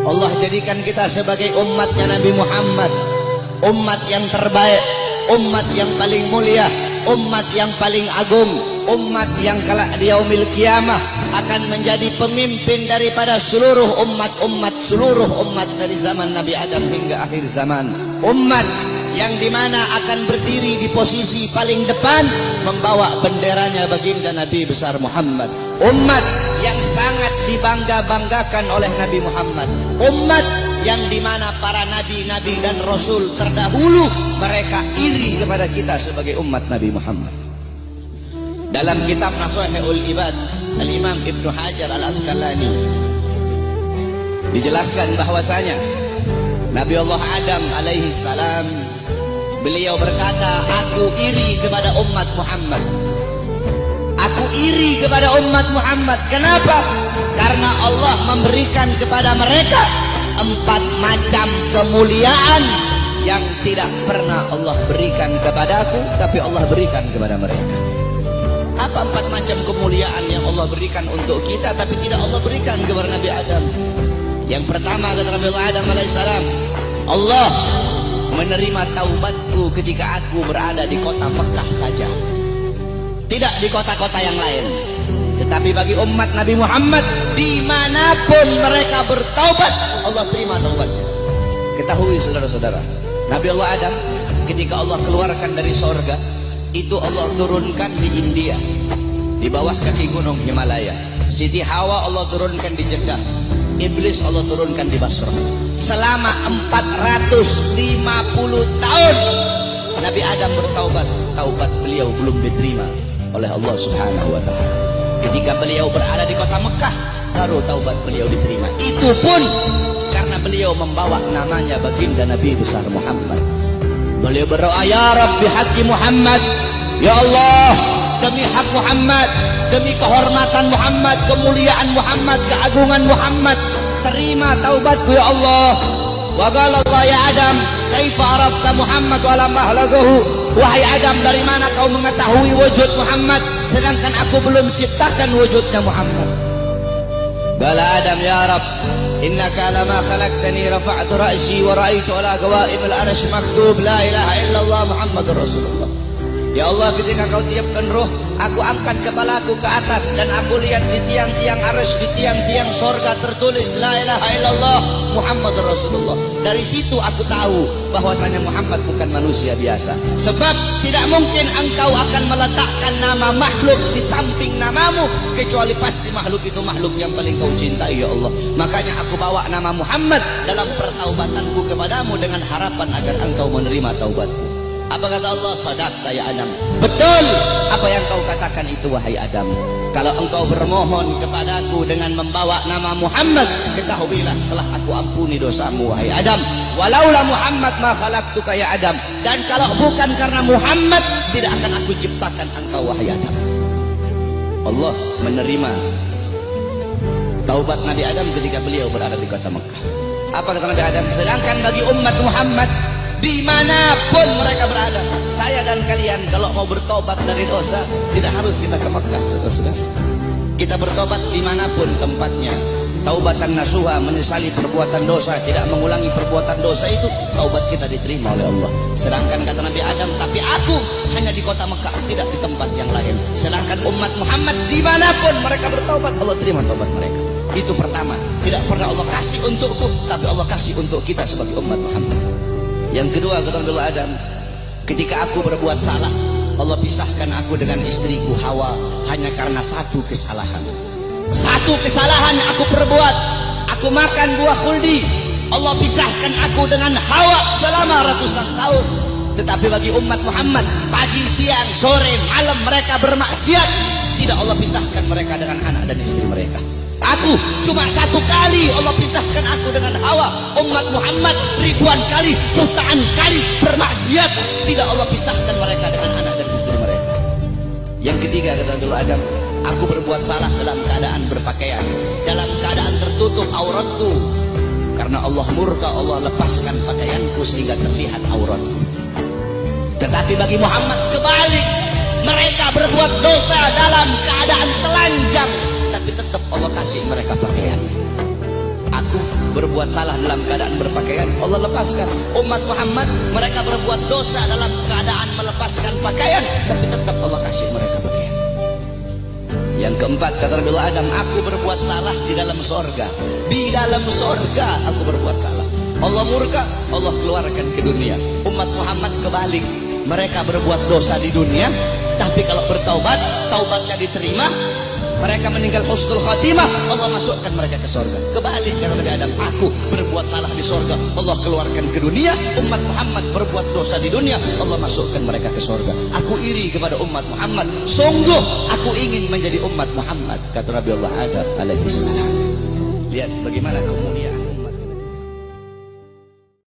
Allah jadikan kita sebagai umatnya Nabi Muhammad, umat yang terbaik, umat yang paling mulia, umat yang paling agung, umat yang kelak di yaumil kiamah akan menjadi pemimpin daripada seluruh seluruh umat dari zaman Nabi Adam hingga akhir zaman. Umat yang dimana akan berdiri di posisi paling depan membawa benderanya baginda Nabi besar Muhammad. Umat yang sangat dibangga-banggakan oleh Nabi Muhammad. Umat yang dimana para nabi-nabi dan rasul terdahulu mereka iri kepada kita sebagai umat Nabi Muhammad. Dalam kitab Nashihul Ibad, Al-Imam Ibnu Hajar Al-Asqalani dijelaskan bahwasanya Nabi Allah Adam alaihi salam beliau berkata, aku iri kepada umat Muhammad. Aku iri kepada umat Muhammad. Kenapa? Karena Allah memberikan kepada mereka 4 macam kemuliaan yang tidak pernah Allah berikan kepadaku, tapi Allah berikan kepada mereka. Apa 4 macam kemuliaan yang Allah berikan untuk kita tapi tidak Allah berikan kepada Nabi Adam? Yang pertama kata Nabi Adam alaihissalam, Allah menerima taubatku ketika aku berada di kota Mekah saja, tidak di kota-kota yang lain. Tetapi bagi umat Nabi Muhammad dimanapun mereka bertaubat, Allah terima taubatnya. Ketahui saudara-saudara, Nabi Allah Adam ketika Allah keluarkan dari sorga, itu Allah turunkan di India, di bawah kaki gunung Himalaya. Siti Hawa Allah turunkan di Jeddah, Iblis Allah turunkan di Basrah. Selama 450 tahun Nabi Adam bertaubat, taubat beliau belum diterima oleh Allah Subhanahu wa Ta'ala. Ketika beliau berada di kota Mekah, baru taubat beliau diterima. Itu pun karena beliau membawa namanya baginda Nabi besar Muhammad. Beliau berdoa, ya Rabbi haqqi Muhammad, ya Allah, demi hak Muhammad, demi kehormatan Muhammad, kemuliaan Muhammad, keagungan Muhammad, terima taubatku ya Allah. Wa qala Allah ya Adam, kaifa arafta Muhammad wa lam ahlagahu? Wahai Adam, dari mana kau mengetahui wujud Muhammad sedangkan aku belum ciptakan wujudnya Muhammad? Qala Adam, ya Rabb, innaka lama khalaqtani rafa'tu ra'si wa ra'aitu ala qawaimil arsy maktub la ilaha illallah Muhammadur Rasulullah. Ya Allah, ketika kau tiupkan roh, aku angkat kepalaku ke atas dan aku lihat di tiang-tiang arsy, di tiang-tiang sorga tertulis la ilaha illallah Muhammadur Rasulullah. Dari situ aku tahu bahwasanya Muhammad bukan manusia biasa. Sebab tidak mungkin engkau akan meletakkan nama makhluk di samping namamu, kecuali pasti makhluk itu makhluk yang paling kau cintai ya Allah. Makanya aku bawa nama Muhammad dalam pertaubatanku kepadamu dengan harapan agar engkau menerima taubatku. Apa kata Allah? Sadaqta ya Adam. Betul apa yang kau katakan itu wahai Adam. Kalau engkau bermohon kepadaku dengan membawa nama Muhammad, ketahuilah telah aku ampuni dosamu wahai Adam. Walaula Muhammad ma khalaqtuka ya Adam. Dan kalau bukan karena Muhammad, tidak akan aku ciptakan engkau wahai Adam. Allah menerima taubat Nabi Adam ketika beliau berada di kota Mekah. Apa kata Nabi Adam? Sedangkan bagi umat Muhammad dimanapun mereka berada, saya dan kalian kalau mau bertobat dari dosa tidak harus kita ke Mekah, saudara-saudara. Kita bertobat dimanapun tempatnya. Taubatan nasuha, menyesali perbuatan dosa, tidak mengulangi perbuatan dosa, itu taubat kita diterima oleh Allah. Sedangkan kata Nabi Adam, tapi aku hanya di kota Mekah, tidak di tempat yang lain. Sedangkan umat Muhammad dimanapun mereka bertaubat, Allah terima taubat mereka. Itu pertama, tidak pernah Allah kasih untukku, tapi Allah kasih untuk kita sebagai umat Muhammad. Yang kedua kata Nabi Adam, ketika aku berbuat salah, Allah pisahkan aku dengan istriku Hawa hanya karena satu kesalahan. Satu kesalahan aku perbuat, aku makan buah khuldi, Allah pisahkan aku dengan Hawa selama ratusan tahun. Tetapi bagi umat Muhammad, pagi, siang, sore, malam mereka bermaksiat, tidak Allah pisahkan mereka dengan anak dan istri mereka. Aku cuma satu kali Allah pisahkan aku dengan Hawa. Umat Muhammad ribuan kali, jutaan kali bermaksiat, tidak Allah pisahkan mereka dengan anak dan istri mereka. Yang ketiga kata Nabi Adam, aku berbuat salah dalam keadaan berpakaian, dalam keadaan tertutup auratku. Karena Allah murka, Allah lepaskan pakaianku sehingga terlihat auratku. Tetapi bagi Muhammad kebalik, mereka berbuat dosa dalam keadaan telanjang, tapi tetap Allah kasih mereka pakaian. Aku berbuat salah dalam keadaan berpakaian, Allah lepaskan. Umat Muhammad, mereka berbuat dosa dalam keadaan melepaskan pakaian, tapi tetap Allah kasih mereka pakaian. Yang keempat, kata Nabi Adam, aku berbuat salah di dalam sorga. Di dalam sorga aku berbuat salah. Allah murka, Allah keluarkan ke dunia. Umat Muhammad kebalik, mereka berbuat dosa di dunia, tapi kalau bertaubat, taubatnya diterima, mereka meninggal husnul khatimah, Allah masukkan mereka ke sorga. Kebalik, kata Nabi Adam, aku berbuat salah di sorga, Allah keluarkan ke dunia. Umat Muhammad berbuat dosa di dunia, Allah masukkan mereka ke sorga. Aku iri kepada umat Muhammad, sungguh aku ingin menjadi umat Muhammad, kata Nabi Allah Adam alaihissalam. Lihat bagaimana kemuliaan